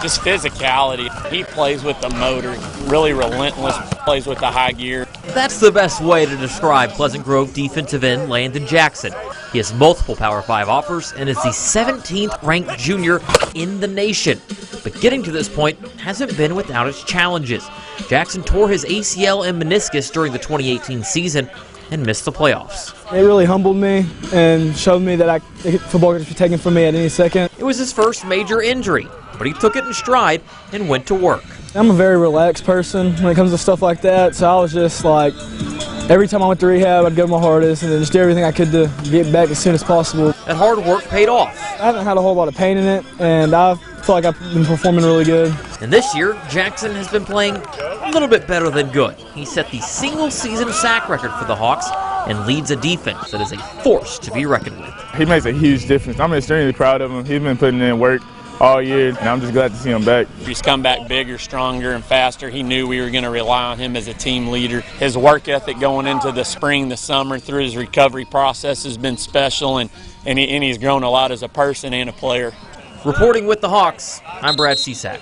Just physicality. He plays with the motor, really relentless, plays with the high gear. That's the best way to describe Pleasant Grove defensive end Landon Jackson. He has multiple Power 5 offers and is the 17th ranked junior in the nation. But getting to this point hasn't been without its challenges. Jackson tore his ACL and meniscus during the 2018 season and missed the playoffs. It really humbled me and showed me that football could be taken from me at any second. It was his first major injury, but he took it in stride and went to work. I'm a very relaxed person when it comes to stuff like that, so I was just like, every time I went to rehab, I'd go my hardest and then just do everything I could to get back as soon as possible. That hard work paid off. I haven't had a whole lot of pain in it, and I feel like I've been performing really good. And this year, Jackson has been playing a little bit better than good. He set the single-season sack record for the Hawks and leads a defense that is a force to be reckoned with. He makes a huge difference. I'm extremely proud of him. He's been putting in work all year, and I'm just glad to see him back. He's come back bigger, stronger, and faster. He knew we were going to rely on him as a team leader. His work ethic going into the spring, the summer, through his recovery process has been special, and he's grown a lot as a person and a player. Reporting with the Hawks, I'm Brad Cisak.